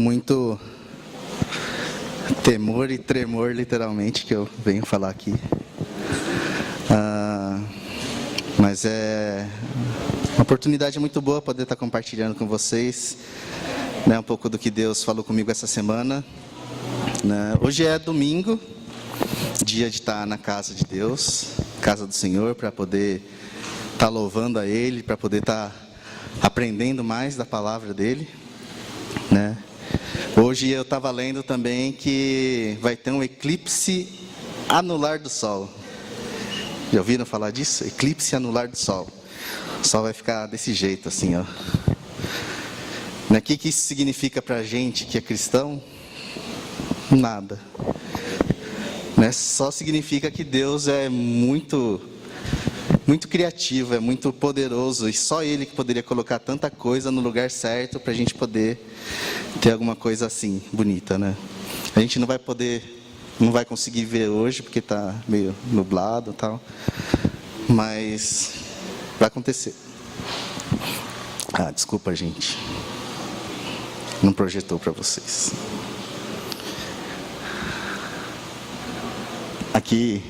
Muito temor e tremor, literalmente, que eu venho falar aqui. Mas é uma oportunidade muito boa poder estar compartilhando com vocês, né, um pouco do que Deus falou comigo essa semana. Hoje é domingo, dia de estar na casa de Deus, casa do Senhor, para poder estar louvando a Ele, para poder estar aprendendo mais da palavra dEle, né? Hoje eu estava lendo também que vai ter um eclipse anular do Sol. Já ouviram falar disso? Eclipse anular do Sol. O Sol vai ficar desse jeito, assim, ó. O que isso significa para a gente que é cristão? Nada. Só significa que Deus é muito criativo, é muito poderoso, e só Ele que poderia colocar tanta coisa no lugar certo para a gente poder ter alguma coisa assim, bonita, né? A gente não vai conseguir ver hoje, porque está meio nublado e tal, mas vai acontecer. Desculpa, gente, não projetou para vocês. Aqui,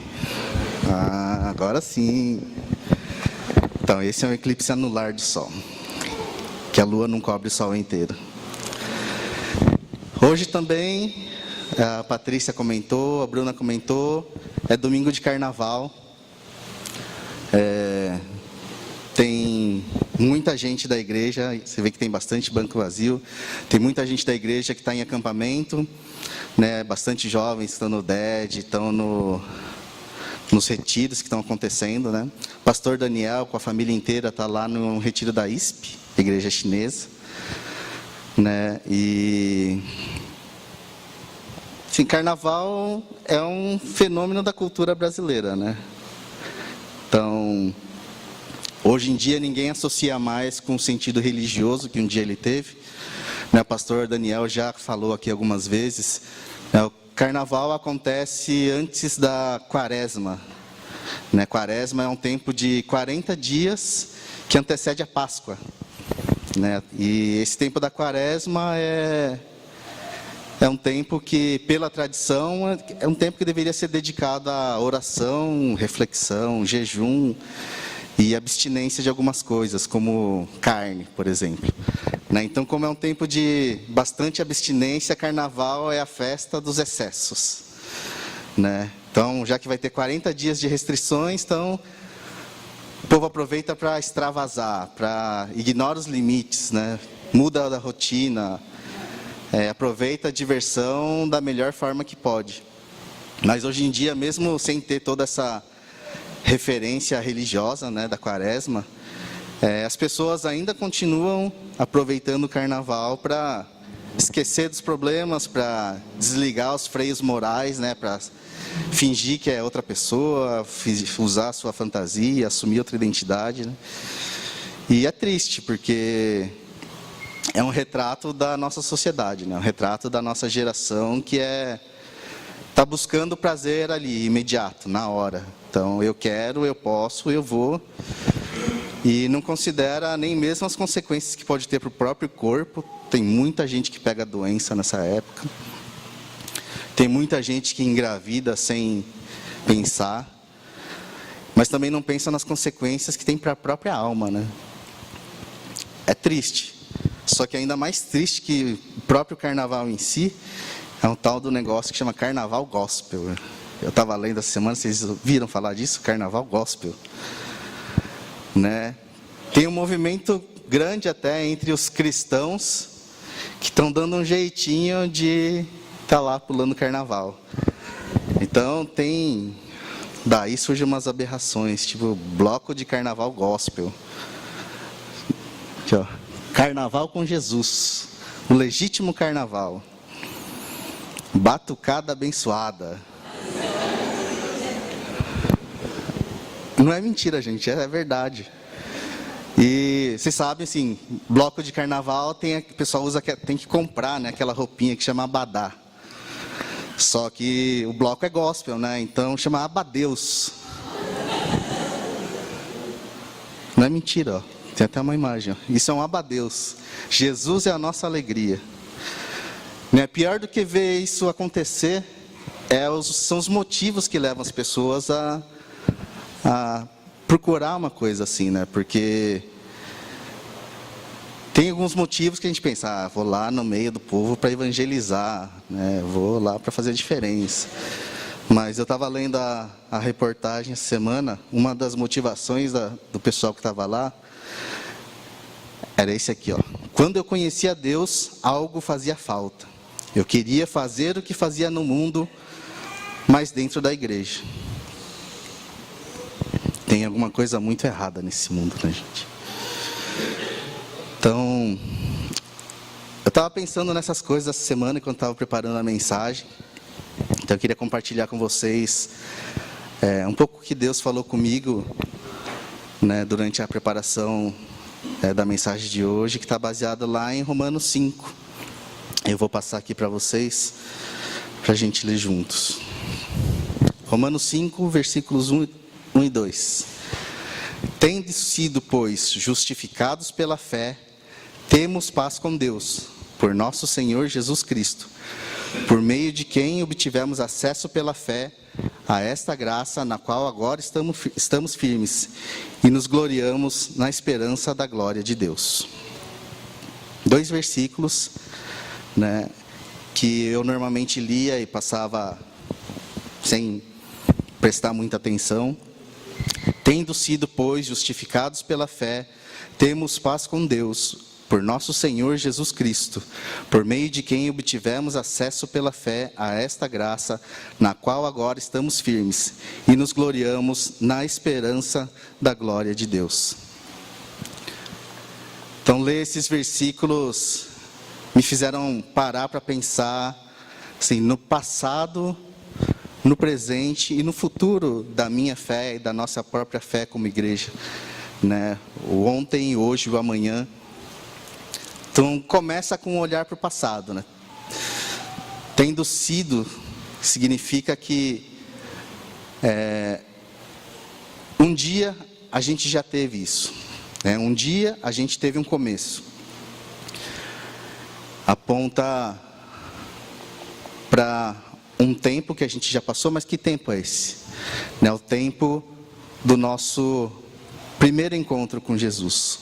agora sim. Então, esse é um eclipse anular do Sol, que a Lua não cobre o Sol inteiro. Hoje também, a Patrícia comentou, a Bruna comentou, é domingo de Carnaval. Tem muita gente da igreja, você vê que tem bastante banco vazio, tem muita gente da igreja que está em acampamento, né? Bastante jovens estão no DED, estão nos retiros que estão acontecendo, né? O pastor Daniel, com a família inteira, está lá no retiro da ISP, igreja chinesa, né? E sim, Carnaval é um fenômeno da cultura brasileira, né? Então, hoje em dia ninguém associa mais com o sentido religioso que um dia ele teve, né? O pastor Daniel já falou aqui algumas vezes, né? O Carnaval acontece antes da Quaresma, né? Quaresma é um tempo de 40 dias que antecede a Páscoa, né? E esse tempo da Quaresma é um tempo que, pela tradição, é um tempo que deveria ser dedicado à oração, reflexão, jejum e abstinência de algumas coisas, como carne, por exemplo, né? Então, como é um tempo de bastante abstinência, Carnaval é a festa dos excessos, né? Então, já que vai ter 40 dias de restrições, então o povo aproveita para extravasar, para ignorar os limites, né? Muda a rotina, aproveita a diversão da melhor forma que pode. Mas hoje em dia, mesmo sem ter toda essa referência religiosa, né, da Quaresma, as pessoas ainda continuam aproveitando o Carnaval para esquecer dos problemas, para desligar os freios morais, né, para fingir que é outra pessoa, usar a sua fantasia, assumir outra identidade, né? E é triste, porque é um retrato da nossa sociedade, né? Um retrato da nossa geração que está buscando prazer ali, imediato, na hora. Então, eu quero, eu posso, eu vou. E não considera nem mesmo as consequências que pode ter para o próprio corpo. Tem muita gente que pega doença nessa época. Tem muita gente que engravida sem pensar. Mas também não pensa nas consequências que tem para a própria alma, né? É triste. Só que ainda mais triste que o próprio Carnaval em si é um tal do negócio que chama Carnaval Gospel. Eu estava lendo essa semana, vocês ouviram falar disso? Carnaval Gospel, né? Tem um movimento grande até entre os cristãos que estão dando um jeitinho de estar lá pulando Carnaval. Então daí surgem umas aberrações, tipo bloco de Carnaval Gospel. Aqui, ó. Carnaval com Jesus, o legítimo carnaval, batucada abençoada. Não é mentira, gente, é verdade. E vocês sabem, assim, bloco de carnaval o pessoal tem que comprar, né, aquela roupinha que chama abadá. Só que o bloco é gospel, né, então chama abadeus. Não é mentira, ó. Tem até uma imagem, ó. Isso é um abadeus. Jesus é a nossa alegria. Né? Pior do que ver isso acontecer são os motivos que levam as pessoas a procurar uma coisa assim, né? Porque tem alguns motivos que a gente pensa, vou lá no meio do povo para evangelizar, né? Vou lá para fazer a diferença. Mas eu estava lendo a reportagem essa semana, uma das motivações do pessoal que estava lá era esse aqui, ó. Quando eu conhecia Deus, algo fazia falta. Eu queria fazer o que fazia no mundo, mas dentro da igreja. Tem alguma coisa muito errada nesse mundo, né, gente? Então, eu estava pensando nessas coisas essa semana, enquanto estava preparando a mensagem. Então, eu queria compartilhar com vocês um pouco o que Deus falou comigo, né, durante a preparação da mensagem de hoje, que está baseado lá em Romanos 5. Eu vou passar aqui para vocês, para a gente ler juntos. Romanos 5, versículos 1 e 2. Tendo sido, pois, justificados pela fé, temos paz com Deus, por nosso Senhor Jesus Cristo, por meio de quem obtivemos acesso pela fé a esta graça na qual agora estamos firmes e nos gloriamos na esperança da glória de Deus. 2 versículos, né, que eu normalmente lia e passava sem prestar muita atenção. Tendo sido, pois, justificados pela fé, temos paz com Deus, por nosso Senhor Jesus Cristo, por meio de quem obtivemos acesso pela fé a esta graça, na qual agora estamos firmes, e nos gloriamos na esperança da glória de Deus. Então, ler esses versículos me fizeram parar para pensar assim, no passado, no presente e no futuro da minha fé e da nossa própria fé como igreja, né? O ontem, o hoje e o amanhã. Então, começa com um olhar para o passado, né? Tendo sido, significa que um dia a gente já teve isso, né? Um dia a gente teve um começo. Aponta para um tempo que a gente já passou, mas que tempo é esse? Né? O tempo do nosso primeiro encontro com Jesus.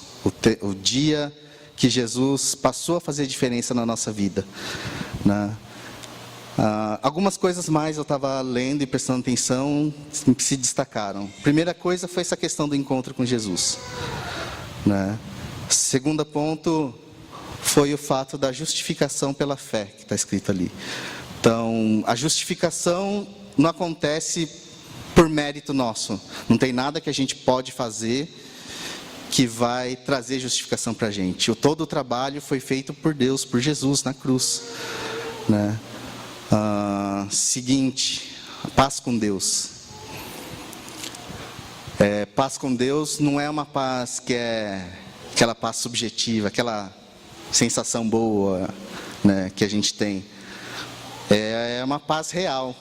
O dia que Jesus passou a fazer diferença na nossa vida, né? Algumas coisas mais eu estava lendo e prestando atenção que se destacaram. Primeira coisa foi essa questão do encontro com Jesus, né? Segundo ponto foi o fato da justificação pela fé, que está escrito ali. Então, a justificação não acontece por mérito nosso. Não tem nada que a gente pode fazer que vai trazer justificação para a gente. Todo o trabalho foi feito por Deus, por Jesus na cruz, né? Seguinte, paz com Deus. Paz com Deus não é uma paz que é aquela paz subjetiva, aquela sensação boa, né, que a gente tem. É uma paz real.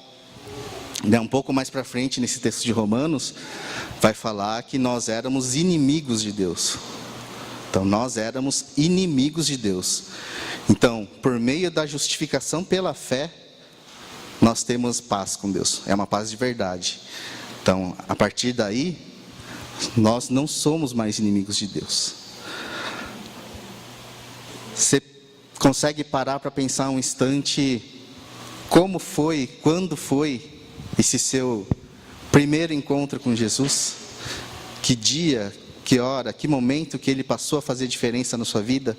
Um pouco mais para frente, nesse texto de Romanos, vai falar que nós éramos inimigos de Deus. Então, nós éramos inimigos de Deus. Então, por meio da justificação pela fé, nós temos paz com Deus. É uma paz de verdade. Então, a partir daí, nós não somos mais inimigos de Deus. Você consegue parar para pensar um instante como foi, quando foi esse seu primeiro encontro com Jesus? Que dia, que hora, que momento que Ele passou a fazer diferença na sua vida?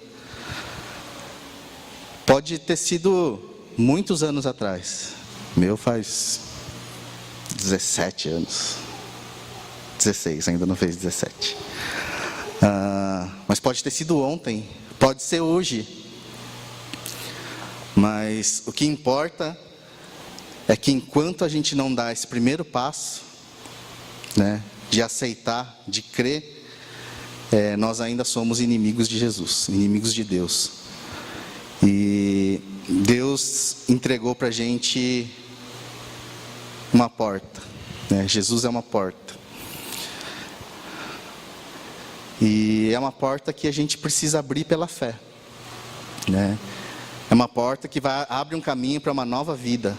Pode ter sido muitos anos atrás. Meu faz 17 anos. 16, ainda não fez 17. Mas pode ter sido ontem, pode ser hoje. Mas o que importa é que enquanto a gente não dá esse primeiro passo, né, de aceitar, de crer, nós ainda somos inimigos de Jesus, inimigos de Deus. E Deus entregou para a gente uma porta, né? Jesus é uma porta. E é uma porta que a gente precisa abrir pela fé, né? É uma porta que abre um caminho para uma nova vida.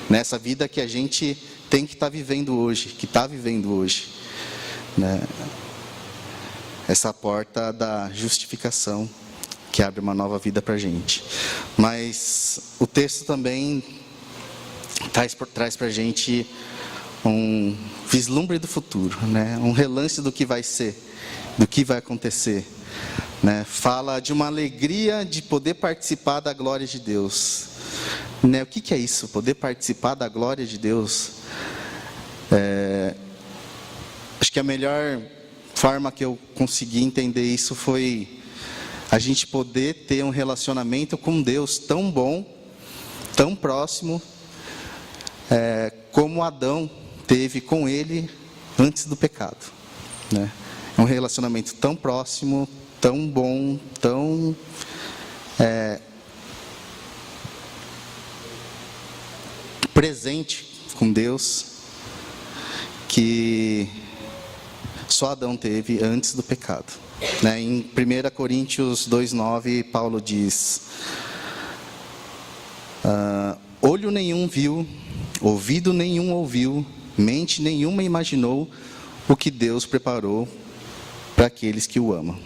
Nessa vida que a gente tem que estar vivendo hoje, que está vivendo hoje. Né? Essa porta da justificação, que abre uma nova vida para a gente. Mas o texto também traz para a gente um vislumbre do futuro, né? Um relance do que vai ser, do que vai acontecer. Né? Fala de uma alegria de poder participar da glória de Deus. Né? O que é isso? Poder participar da glória de Deus? Acho que a melhor forma que eu consegui entender isso foi a gente poder ter um relacionamento com Deus tão bom, tão próximo, como Adão teve com Ele antes do pecado. Né? É um relacionamento tão próximo, tão bom, tão presente com Deus, que só Adão teve antes do pecado. Né? Em 1 Coríntios 2,9, Paulo diz: olho nenhum viu, ouvido nenhum ouviu, mente nenhuma imaginou o que Deus preparou para aqueles que o amam.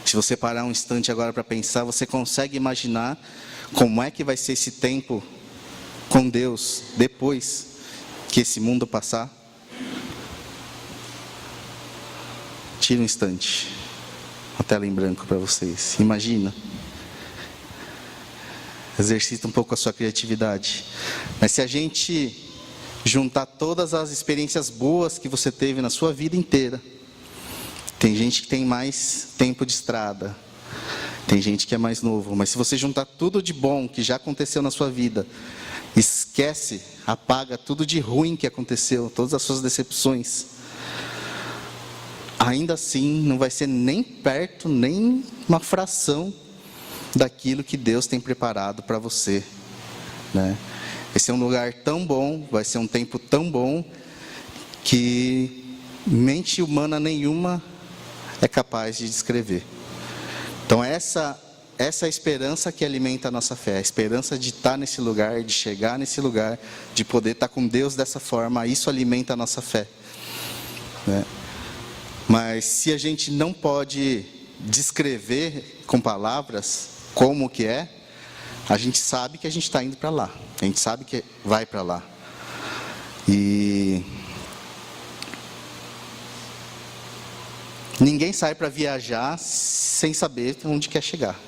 Se você parar um instante agora para pensar, você consegue imaginar como é que vai ser esse tempo com Deus depois que esse mundo passar? Tira um instante, a tela em branco para vocês. Imagina. Exercita um pouco a sua criatividade. Mas se a gente juntar todas as experiências boas que você teve na sua vida inteira, tem gente que tem mais tempo de estrada, tem gente que é mais novo, mas se você juntar tudo de bom que já aconteceu na sua vida, esquece, apaga tudo de ruim que aconteceu, todas as suas decepções, ainda assim não vai ser nem perto, nem uma fração daquilo que Deus tem preparado para você. Né? Vai ser um lugar tão bom, vai ser um tempo tão bom, que mente humana nenhuma é capaz de descrever. Então essa é a esperança que alimenta a nossa fé, a esperança de estar nesse lugar, de chegar nesse lugar, de poder estar com Deus dessa forma, isso alimenta a nossa fé. Né? Mas se a gente não pode descrever com palavras como que é, a gente sabe que a gente está indo para lá, a gente sabe que vai para lá. E ninguém sai para viajar sem saber onde quer chegar.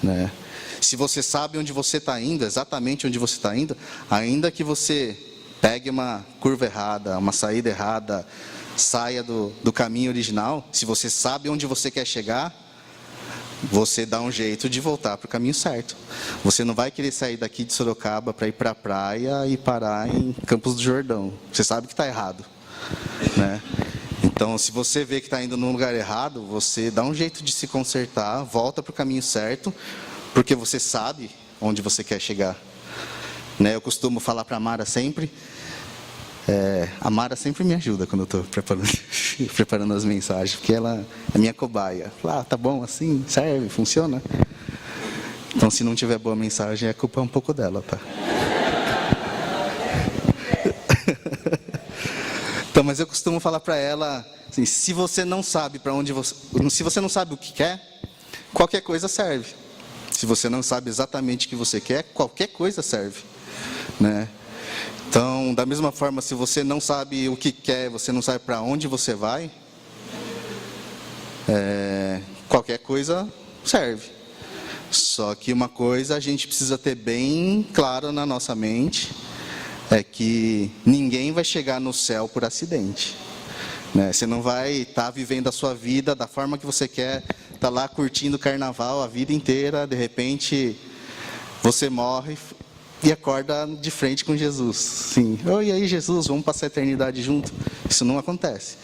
Né? Se você sabe onde você está indo, exatamente onde você está indo, ainda que você pegue uma curva errada, uma saída errada, saia do caminho original, se você sabe onde você quer chegar, você dá um jeito de voltar para o caminho certo. Você não vai querer sair daqui de Sorocaba para ir para a praia e parar em Campos do Jordão. Você sabe que está errado. Né? Então, se você vê que está indo num lugar errado, você dá um jeito de se consertar, volta para o caminho certo, porque você sabe onde você quer chegar. Né? Eu costumo falar para a Mara sempre, a Mara sempre me ajuda quando eu estou preparando as mensagens, porque ela é minha cobaia. Fala, tá bom assim, serve, funciona? Então, se não tiver boa mensagem, a culpa é um pouco dela, tá? Então, mas eu costumo falar para ela, assim, se você não sabe para onde se você não sabe o que quer, qualquer coisa serve. Se você não sabe exatamente o que você quer, qualquer coisa serve, né? Então, da mesma forma, se você não sabe o que quer, você não sabe para onde você vai, qualquer coisa serve. Só que uma coisa a gente precisa ter bem claro na nossa mente, é que ninguém vai chegar no céu por acidente. Né? Você não vai estar vivendo a sua vida da forma que você quer, tá lá curtindo o carnaval a vida inteira, de repente você morre e acorda de frente com Jesus. Sim. E aí, Jesus, vamos passar a eternidade junto? Isso não acontece.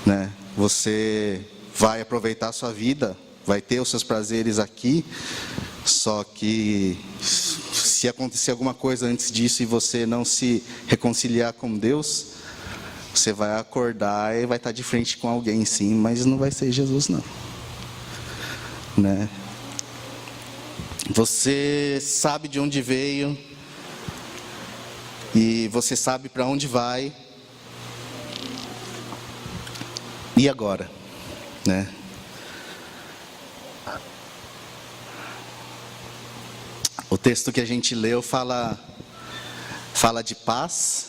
Né? Você vai aproveitar a sua vida, vai ter os seus prazeres aqui, só que se acontecer alguma coisa antes disso e você não se reconciliar com Deus, você vai acordar e vai estar de frente com alguém, sim, mas não vai ser Jesus, não. Né? Você sabe de onde veio e você sabe para onde vai. E agora, né? O texto que a gente leu fala de paz,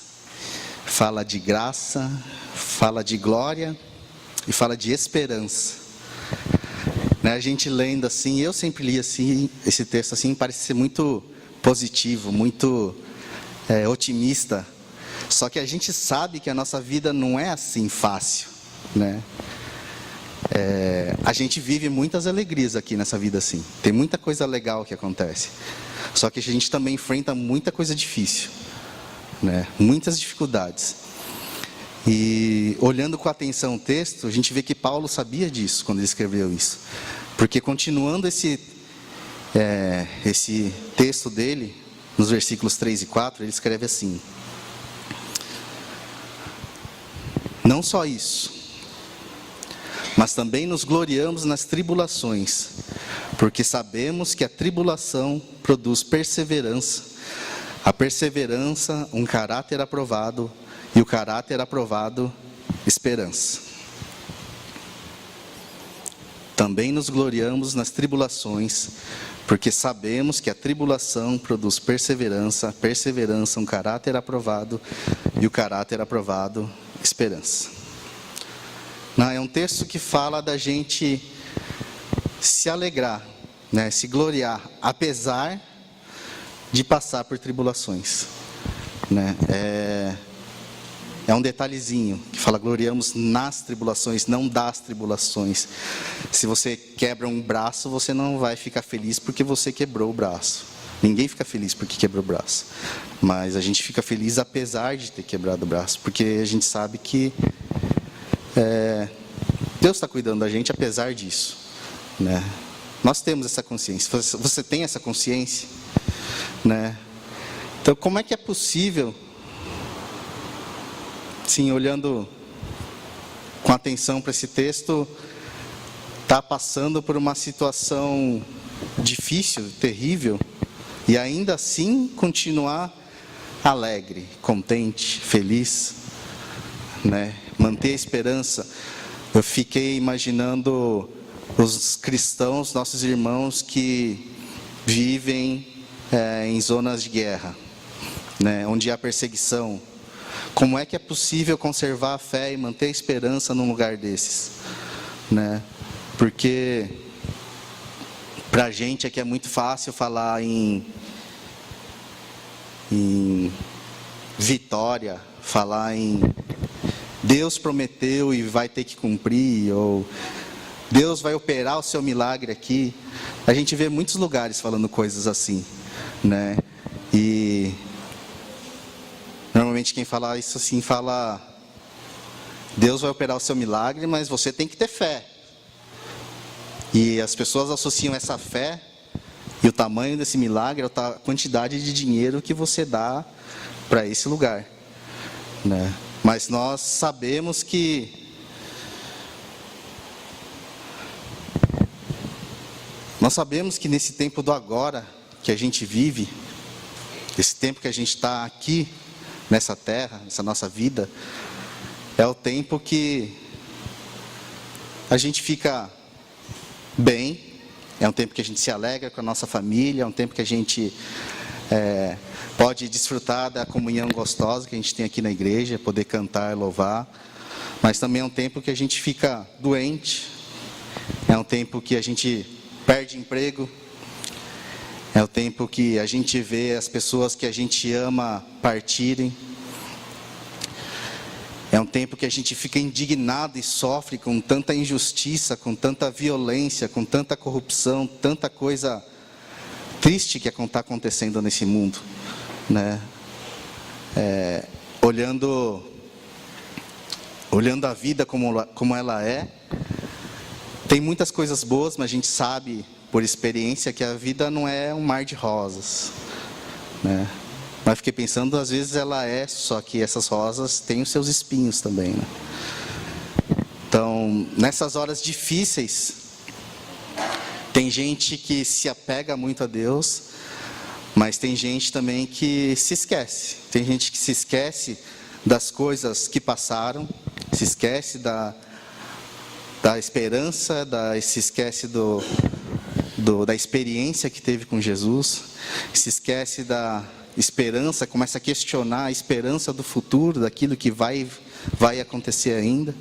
fala de graça, fala de glória e fala de esperança. Né, a gente lendo assim, eu sempre li assim, esse texto assim, parece ser muito positivo, muito otimista. Só que a gente sabe que a nossa vida não é assim fácil, né? A gente vive muitas alegrias aqui nessa vida assim. Tem muita coisa legal que acontece. Só que a gente também enfrenta muita coisa difícil, né? Muitas dificuldades. E olhando com atenção o texto, a gente vê que Paulo sabia disso quando ele escreveu isso. Porque continuando esse texto dele, nos versículos 3 e 4, ele escreve assim: não só isso, mas também nos gloriamos nas tribulações, porque sabemos que a tribulação produz perseverança, a perseverança, um caráter aprovado, e o caráter aprovado, esperança. Também nos gloriamos nas tribulações, porque sabemos que a tribulação produz perseverança, a perseverança, um caráter aprovado, e o caráter aprovado, esperança. Não, é um texto que fala da gente se alegrar, né, se gloriar, apesar de passar por tribulações, né? É um detalhezinho que fala gloriamos nas tribulações, não das tribulações. Se você quebra um braço, você não vai ficar feliz porque você quebrou o braço. Ninguém fica feliz porque quebrou o braço. Mas a gente fica feliz apesar de ter quebrado o braço, porque a gente sabe que Deus está cuidando da gente apesar disso, né? Nós temos essa consciência. Você tem essa consciência, né? Então, como é que é possível, sim, olhando com atenção para esse texto, tá passando por uma situação difícil, terrível, e ainda assim continuar alegre, contente, feliz, né? Manter a esperança. Eu fiquei imaginando os cristãos, nossos irmãos que vivem em zonas de guerra, né? Onde há perseguição. Como é que é possível conservar a fé e manter a esperança num lugar desses, né? Porque para a gente aqui é muito fácil falar em vitória, falar em Deus prometeu e vai ter que cumprir, ou Deus vai operar o seu milagre aqui. A gente vê muitos lugares falando coisas assim, né? E normalmente quem fala isso assim fala: Deus vai operar o seu milagre, mas você tem que ter fé. E as pessoas associam essa fé e o tamanho desse milagre a quantidade de dinheiro que você dá para esse lugar, né? Mas nós sabemos que nesse tempo do agora que a gente vive, esse tempo que a gente está aqui nessa terra, nessa nossa vida, é o tempo que a gente fica bem, é um tempo que a gente se alegra com a nossa família, é um tempo que a gente pode desfrutar da comunhão gostosa que a gente tem aqui na igreja, poder cantar, louvar, mas também é um tempo que a gente fica doente, é um tempo que a gente perde emprego, é o tempo que a gente vê as pessoas que a gente ama partirem, é um tempo que a gente fica indignado e sofre com tanta injustiça, com tanta violência, com tanta corrupção, tanta coisa triste que está acontecendo nesse mundo, né? Olhando a vida como ela é, tem muitas coisas boas, mas a gente sabe por experiência que a vida não é um mar de rosas, né? Mas fiquei pensando, às vezes ela é, só que essas rosas têm os seus espinhos também, né? Então, nessas horas difíceis, Tem gente que se apega muito a Deus, mas tem gente também que se esquece. Tem gente que se esquece das coisas que passaram, se esquece da esperança, se esquece da experiência que teve com Jesus, se esquece da esperança, começa a questionar a esperança do futuro, daquilo que vai acontecer ainda.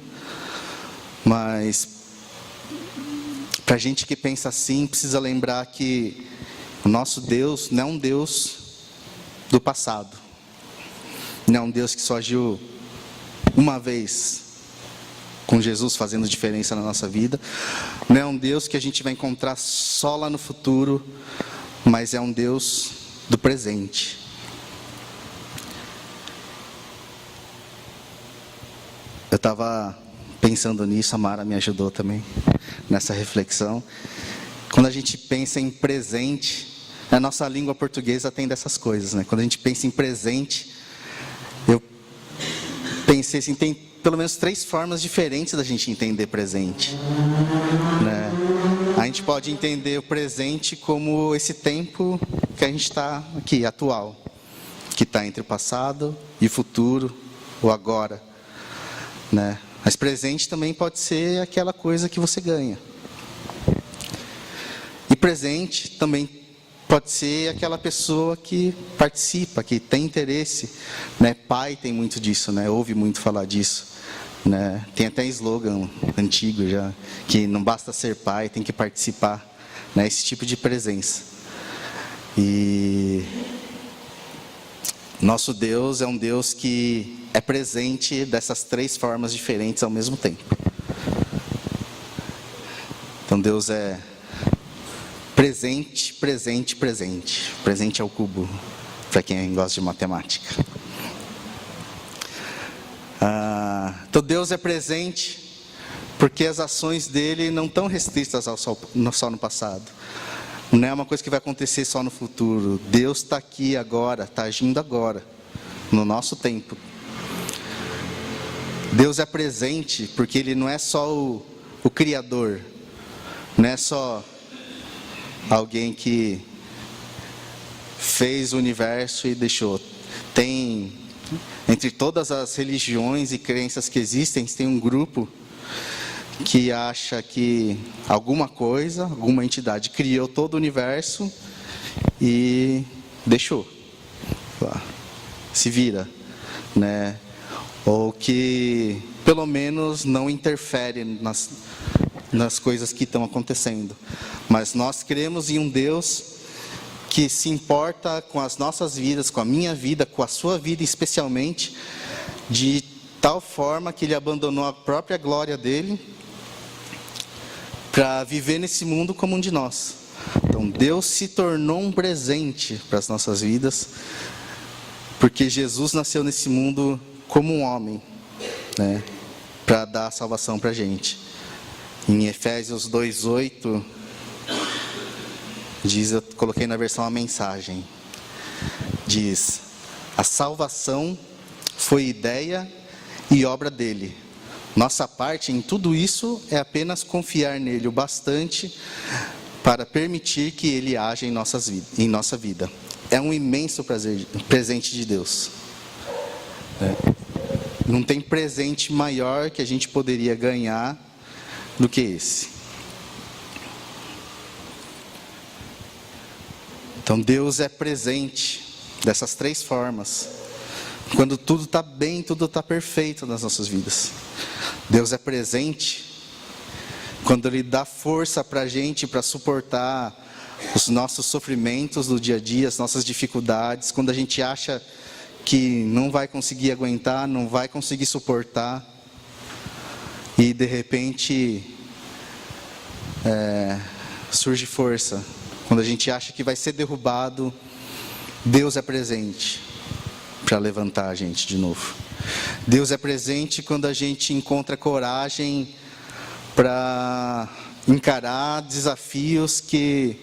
Mas, para a gente que pensa assim, precisa lembrar que o nosso Deus não é um Deus do passado, não é um Deus que só agiu uma vez com Jesus fazendo diferença na nossa vida, não é um Deus que a gente vai encontrar só lá no futuro, mas é um Deus do presente. Eu estava pensando nisso, a Mara me ajudou também nessa reflexão. Quando a gente pensa em presente, a nossa língua portuguesa tem dessas coisas, né? Quando a gente pensa em presente, eu pensei assim, tem pelo menos 3 formas diferentes da gente entender presente, né? A gente pode entender o presente como esse tempo que a gente está aqui, atual, que está entre o passado e o futuro, ou agora, né? Mas presente também pode ser aquela coisa que você ganha. E presente também pode ser aquela pessoa que participa, que tem interesse, né? Pai tem muito disso, né? Ouve muito falar disso, né? Tem até slogan antigo já, que não basta ser pai, tem que participar, né? Esse tipo de presença. E nosso Deus é um Deus que é presente dessas 3 formas diferentes ao mesmo tempo. Então Deus é presente, presente, presente. Presente ao cubo, para quem gosta de matemática. Então Deus é presente porque as ações dele não estão restritas só no passado. Não é uma coisa que vai acontecer só no futuro. Deus está aqui agora, está agindo agora, no nosso tempo. Deus é presente porque Ele não é só o Criador, não é só alguém que fez o universo e deixou. Tem, entre todas as religiões e crenças que existem, tem um grupo que acha que alguma coisa, alguma entidade criou todo o universo e deixou. Se vira, né? Ou que pelo menos não interfere nas coisas que estão acontecendo. Mas nós cremos em um Deus que se importa com as nossas vidas, com a minha vida, com a sua vida especialmente, de tal forma que Ele abandonou a própria glória dEle para viver nesse mundo como um de nós. Então Deus se tornou um presente para as nossas vidas, porque Jesus nasceu nesse mundo como um homem, né, para dar a salvação para a gente. Em Efésios 2:8, diz, eu coloquei na versão a mensagem, diz: a salvação foi ideia e obra dele. Nossa parte em tudo isso é apenas confiar nele o bastante para permitir que ele haja em nossa vida. É um imenso presente de Deus. Não tem presente maior que a gente poderia ganhar do que esse. Então Deus é presente dessas 3 formas. Quando tudo está bem, tudo está perfeito nas nossas vidas. Deus é presente quando Ele dá força para a gente, para suportar os nossos sofrimentos do dia a dia, as nossas dificuldades. Quando a gente acha que não vai conseguir aguentar, não vai conseguir suportar, e de repente surge força. Quando a gente acha que vai ser derrubado, Deus é presente para levantar a gente de novo. Deus é presente quando a gente encontra coragem para encarar desafios que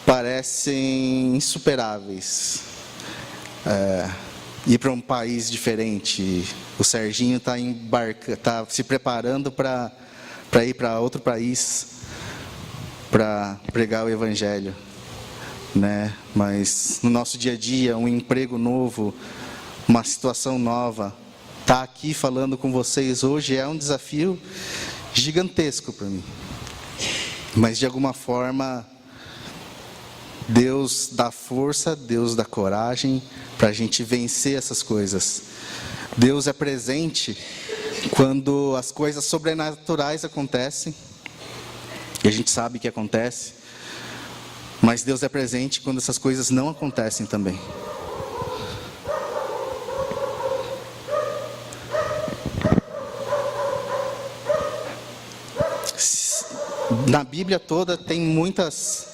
parecem insuperáveis. Ir para um país diferente. O Serginho está se preparando para ir para outro país. para pregar o Evangelho, né? Mas no nosso dia a dia, um emprego novo, uma situação nova, estar aqui falando com vocês hoje é um desafio gigantesco para mim. Mas de alguma forma, Deus dá força, Deus dá coragem para a gente vencer essas coisas. Deus é presente quando as coisas sobrenaturais acontecem, e a gente sabe que acontece, mas Deus é presente quando essas coisas não acontecem também. Na Bíblia toda tem muitas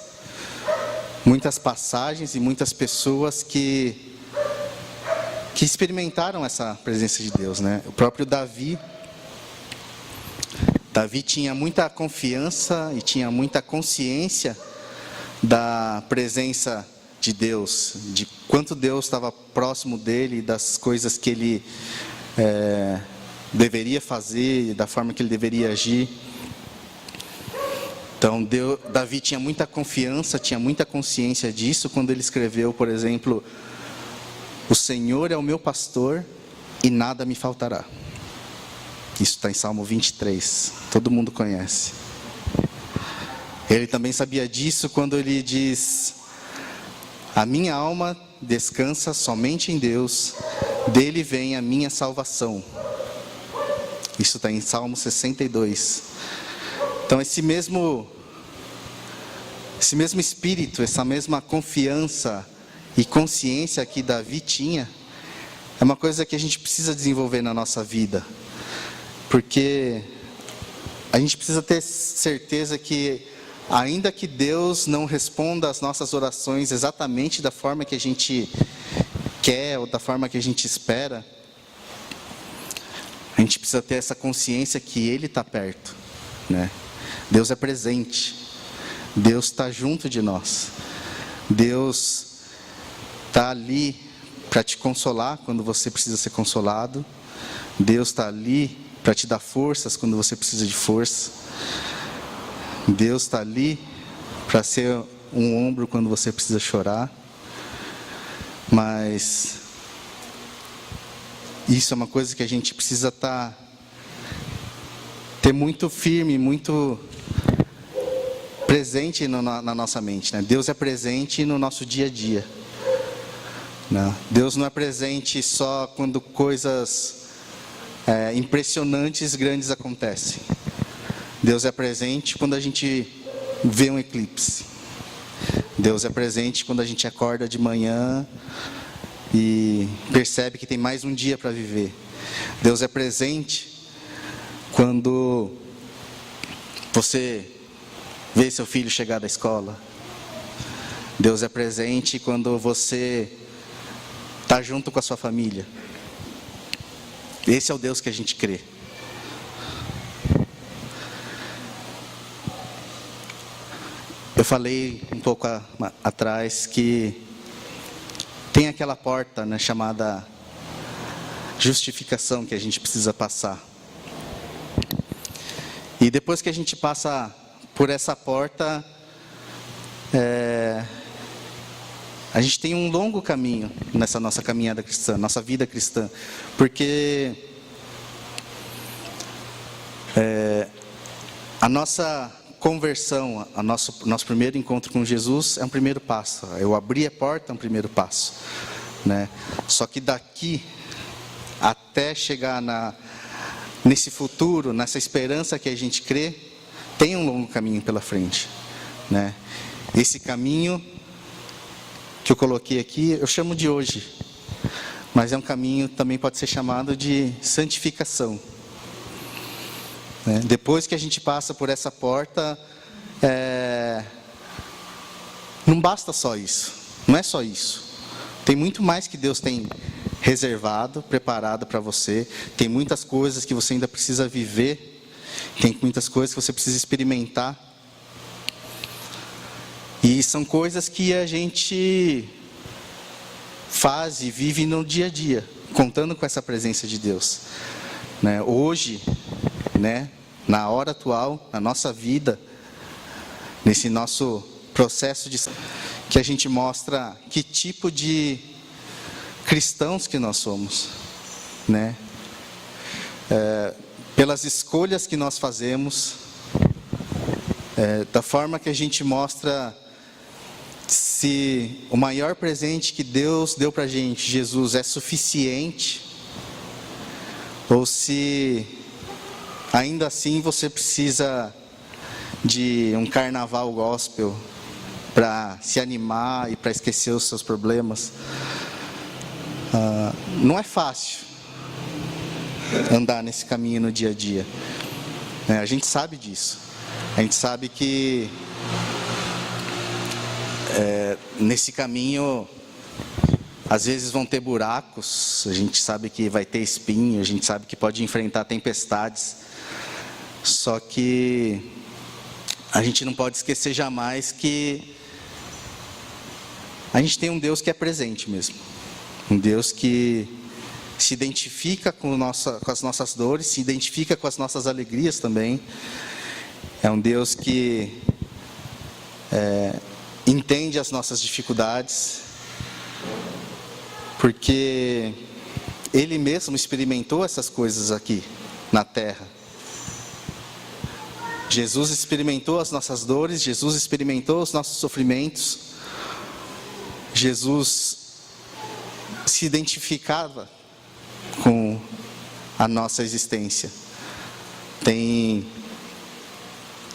passagens e muitas pessoas que experimentaram essa presença de Deus, né? O próprio Davi tinha muita confiança e tinha muita consciência da presença de Deus, de quanto Deus estava próximo dele, das coisas que ele deveria fazer, da forma que ele deveria agir. Então, Davi tinha muita confiança, tinha muita consciência disso quando ele escreveu, por exemplo, o Senhor é o meu pastor e nada me faltará. Isso está em Salmo 23, todo mundo conhece. Ele também sabia disso quando ele diz: a minha alma descansa somente em Deus, dele vem a minha salvação. Isso está em Salmo 62. Então esse mesmo espírito, essa mesma confiança e consciência que Davi tinha, é uma coisa que a gente precisa desenvolver na nossa vida. Porque a gente precisa ter certeza que, ainda que Deus não responda às nossas orações exatamente da forma que a gente quer ou da forma que a gente espera, a gente precisa ter essa consciência que Ele está perto, né? Deus é presente, Deus está junto de nós, Deus está ali para te consolar quando você precisa ser consolado, Deus está ali para te dar forças quando você precisa de força, Deus está ali para ser um ombro quando você precisa chorar. Mas isso é uma coisa que a gente precisa ter muito firme, muito presente na nossa mente, né? Deus é presente no nosso dia a dia, né? Deus não é presente só quando coisas impressionantes, grandes acontecem. Deus é presente quando a gente vê um eclipse. Deus é presente quando a gente acorda de manhã e percebe que tem mais um dia para viver. Deus é presente quando você vê seu filho chegar da escola. Deus é presente quando você está junto com a sua família. Esse é o Deus que a gente crê. Eu falei um pouco atrás que tem aquela porta, né, chamada justificação, que a gente precisa passar. E depois que a gente passa por essa porta, a gente tem um longo caminho nessa nossa caminhada cristã, nossa vida cristã, porque a nossa conversão, nosso primeiro encontro com Jesus é um primeiro passo. Eu abrir a porta é um primeiro passo, né? Só que daqui até chegar nesse futuro, nessa esperança que a gente crê, tem um longo caminho pela frente, né? Esse caminho que eu coloquei aqui, eu chamo de hoje, mas é um caminho, também pode ser chamado de santificação, né? Depois que a gente passa por essa porta, não basta só isso, não é só isso. Tem muito mais que Deus tem reservado, preparado para você. Tem muitas coisas que você ainda precisa viver, tem muitas coisas que você precisa experimentar. E são coisas que a gente faz e vive no dia a dia, contando com essa presença de Deus, né? Hoje, né, na hora atual, na nossa vida, nesse nosso processo de que a gente mostra que tipo de cristãos que nós somos, né? Pelas escolhas que nós fazemos, da forma que a gente mostra se o maior presente que Deus deu para a gente, Jesus, é suficiente, ou se ainda assim você precisa de um carnaval gospel para se animar e para esquecer os seus problemas. Não é fácil andar nesse caminho no dia a dia. A gente sabe disso. A gente sabe que nesse caminho, às vezes vão ter buracos, a gente sabe que vai ter espinho, a gente sabe que pode enfrentar tempestades. Só que a gente não pode esquecer jamais que a gente tem um Deus que é presente mesmo. Um Deus que se identifica com as nossas dores, se identifica com as nossas alegrias também. É um Deus que entende as nossas dificuldades, porque Ele mesmo experimentou essas coisas aqui na terra. Jesus experimentou as nossas dores, Jesus experimentou os nossos sofrimentos. Jesus se identificava com a nossa existência. Tem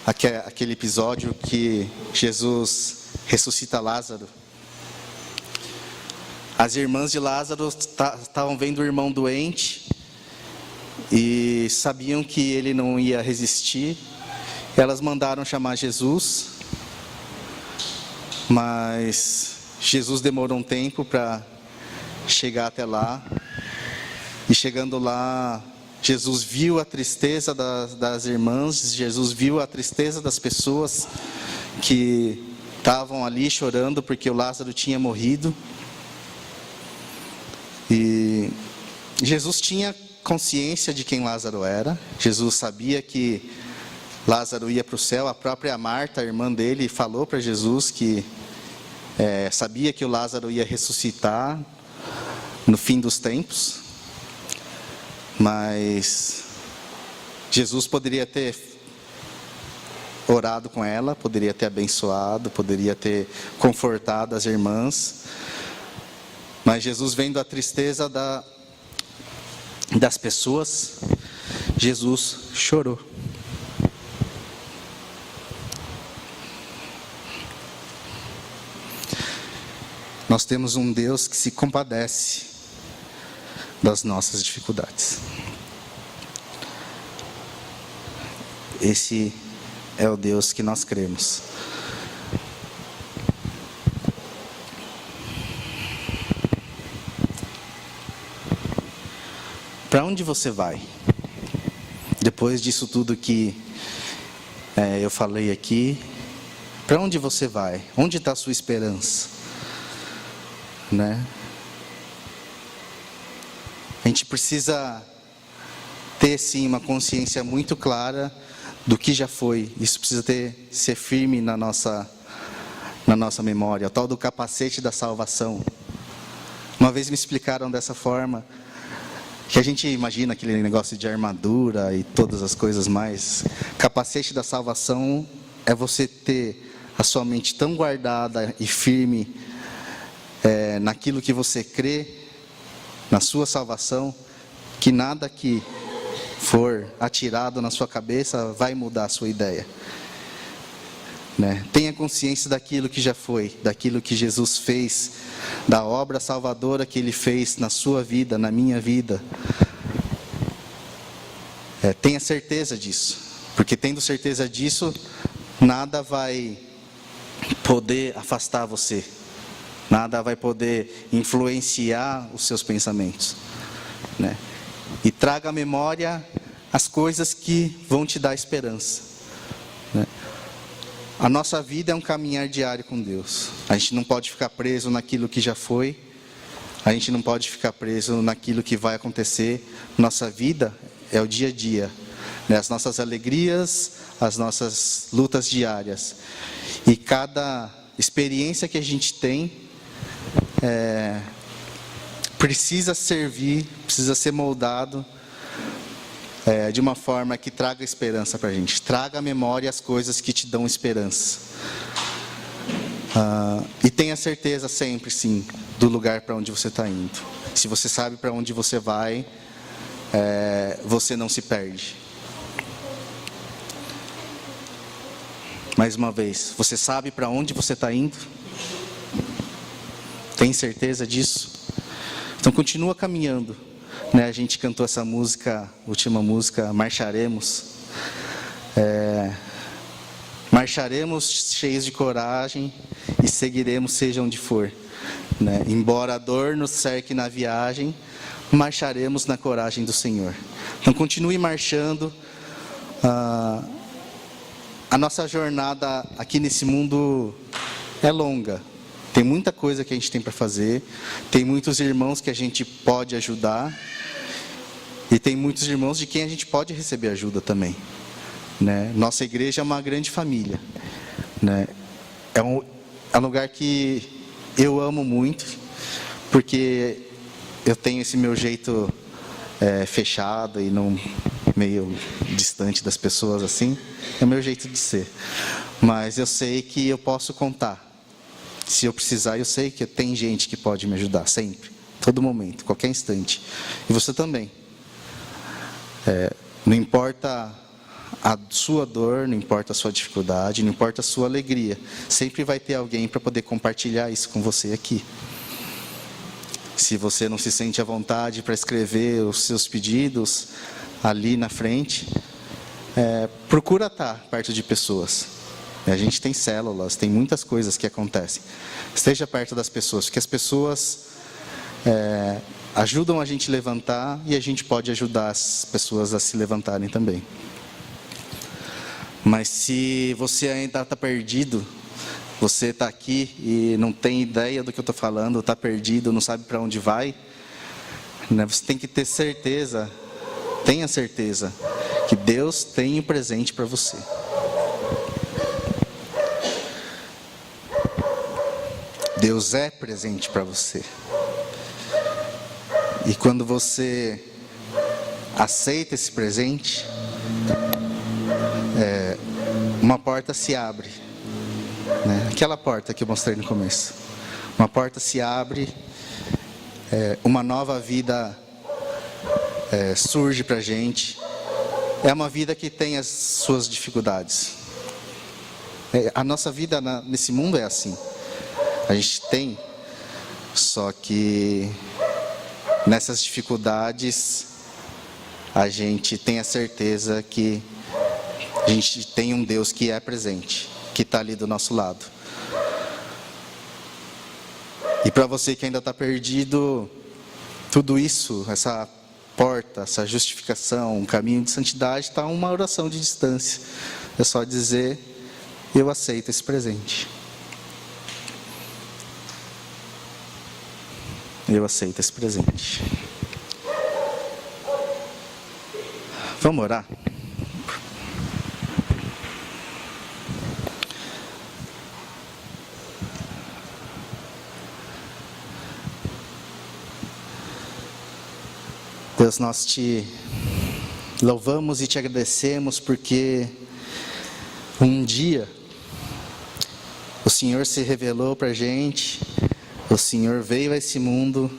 aquele episódio que Jesus ressuscita Lázaro. As irmãs de Lázaro estavam vendo o irmão doente e sabiam que ele não ia resistir. Elas mandaram chamar Jesus, mas Jesus demorou um tempo para chegar até lá. E chegando lá, Jesus viu a tristeza das irmãs, Jesus viu a tristeza das pessoas que estavam ali chorando porque o Lázaro tinha morrido. E Jesus tinha consciência de quem Lázaro era. Jesus sabia que Lázaro ia para o céu. A própria Marta, a irmã dele, falou para Jesus que sabia que o Lázaro ia ressuscitar no fim dos tempos. Mas Jesus poderia ter orado com ela, poderia ter abençoado, poderia ter confortado as irmãs. Mas Jesus, vendo a tristeza das pessoas, Jesus chorou. Nós temos um Deus que se compadece das nossas dificuldades. Esse é o Deus que nós cremos. Para onde você vai? Depois disso tudo que eu falei aqui, para onde você vai? Onde está a sua esperança? Né? A gente precisa ter sim uma consciência muito clara do que já foi. Isso precisa ser firme na nossa memória. O tal do capacete da salvação. Uma vez me explicaram dessa forma, que a gente imagina aquele negócio de armadura e todas as coisas mais. Capacete da salvação é você ter a sua mente tão guardada e firme naquilo que você crê, na sua salvação, que nada que for atirado na sua cabeça vai mudar a sua ideia. Né? Tenha consciência daquilo que já foi, daquilo que Jesus fez, da obra salvadora que Ele fez na sua vida, na minha vida. Tenha certeza disso, porque tendo certeza disso, nada vai poder afastar você. Nada vai poder influenciar os seus pensamentos. Né? E traga à memória as coisas que vão te dar esperança. Né? A nossa vida é um caminhar diário com Deus. A gente não pode ficar preso naquilo que já foi. A gente não pode ficar preso naquilo que vai acontecer. Nossa vida é o dia a dia. né? As nossas alegrias, as nossas lutas diárias. E cada experiência que a gente tem precisa servir, precisa ser moldado de uma forma que traga esperança para a gente. Traga à memória as coisas que te dão esperança. E tenha certeza sempre, sim, do lugar para onde você está indo. Se você sabe para onde você vai, você não se perde. Mais uma vez, você sabe para onde você está indo? Tem certeza disso? Então continua caminhando, né? A gente cantou essa música, última música, Marcharemos. Marcharemos cheios de coragem e seguiremos seja onde for, né? Embora a dor nos cerque na viagem, marcharemos na coragem do Senhor. Então continue marchando. A nossa jornada aqui nesse mundo é longa. Tem muita coisa que a gente tem para fazer. Tem muitos irmãos que a gente pode ajudar. E tem muitos irmãos de quem a gente pode receber ajuda também, né? Nossa igreja é uma grande família, né? É um lugar que eu amo muito, porque eu tenho esse meu jeito fechado e não meio distante das pessoas assim. É o meu jeito de ser. Mas eu sei que eu posso contar. Se eu precisar, eu sei que tem gente que pode me ajudar sempre, todo momento, qualquer instante. E você também. Não importa a sua dor, não importa a sua dificuldade, não importa a sua alegria. Sempre vai ter alguém para poder compartilhar isso com você aqui. Se você não se sente à vontade para escrever os seus pedidos ali na frente, procura estar perto de pessoas. A gente tem células, tem muitas coisas que acontecem. Esteja perto das pessoas, porque as pessoas ajudam a gente a levantar e a gente pode ajudar as pessoas a se levantarem também. Mas se você ainda está perdido, você está aqui e não tem ideia do que eu estou falando, está perdido, não sabe para onde vai, né? Você tem que ter certeza, tenha certeza, que Deus tem um presente para você. Deus é presente para você. E quando você aceita esse presente, uma porta se abre, né? Aquela porta que eu mostrei no começo. Uma porta se abre, uma nova vida surge para a gente. É uma vida que tem as suas dificuldades. A nossa vida nesse mundo é assim. A gente tem, só que nessas dificuldades a gente tem a certeza que a gente tem um Deus que é presente, que está ali do nosso lado. E para você que ainda está perdido, tudo isso, essa porta, essa justificação, um caminho de santidade, está uma oração de distância. É só dizer: eu aceito esse presente. Eu aceito esse presente. Vamos orar? Deus, nós te louvamos e te agradecemos porque um dia o Senhor se revelou para a gente. O Senhor veio a esse mundo,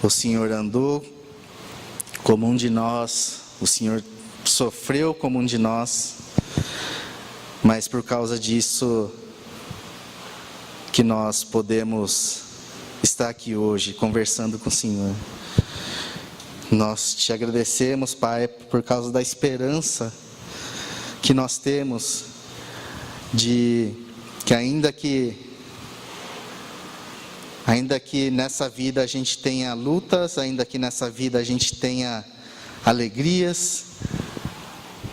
o Senhor andou como um de nós, o Senhor sofreu como um de nós, mas por causa disso que nós podemos estar aqui hoje conversando com o Senhor. Nós te agradecemos, Pai, por causa da esperança que nós temos de que ainda que nessa vida a gente tenha lutas, ainda que nessa vida a gente tenha alegrias,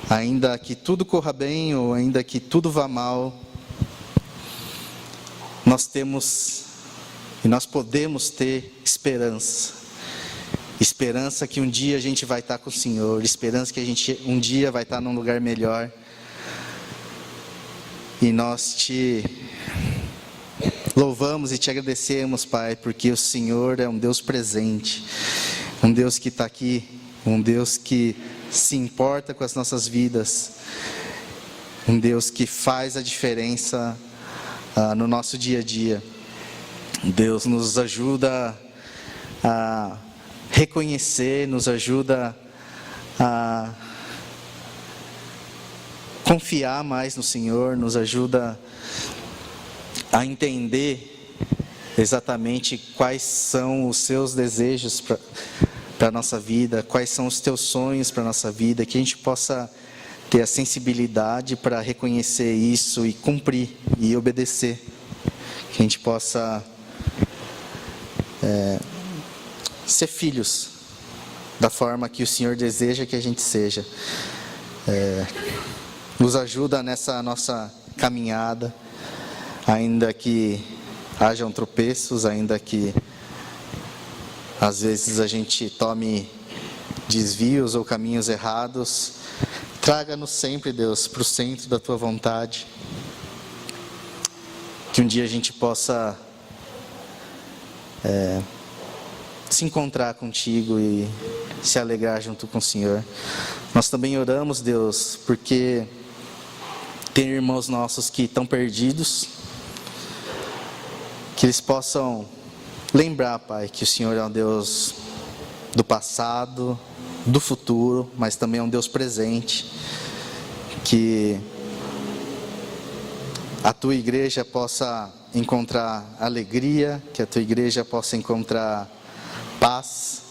ainda que tudo corra bem ou ainda que tudo vá mal, nós temos e nós podemos ter esperança. esperança que um dia a gente vai estar com o Senhor, esperança que a gente um dia vai estar num lugar melhor. E nós te louvamos e te agradecemos, Pai, porque o Senhor é um Deus presente, um Deus que está aqui, um Deus que se importa com as nossas vidas, um Deus que faz a diferença no nosso dia a dia. Deus nos ajuda a reconhecer, nos ajuda a confiar mais no Senhor, nos ajuda a entender exatamente quais são os seus desejos para a nossa vida, quais são os teus sonhos para a nossa vida, que a gente possa ter a sensibilidade para reconhecer isso e cumprir e obedecer, que a gente possa ser filhos da forma que o Senhor deseja que a gente seja. Nos ajuda nessa nossa caminhada, ainda que hajam tropeços, ainda que às vezes a gente tome desvios ou caminhos errados. Traga-nos sempre, Deus, para o centro da Tua vontade. Que um dia a gente possa se encontrar contigo e se alegrar junto com o Senhor. Nós também oramos, Deus, porque tem irmãos nossos que estão perdidos, que eles possam lembrar, Pai, que o Senhor é um Deus do passado, do futuro, mas também é um Deus presente, que a Tua igreja possa encontrar alegria, que a Tua igreja possa encontrar paz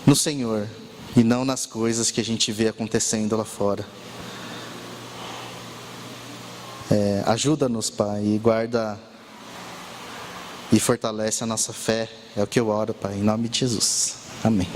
no Senhor e não nas coisas que a gente vê acontecendo lá fora. Ajuda-nos, Pai, e guarda e fortalece a nossa fé. É o que eu oro, Pai, em nome de Jesus. Amém.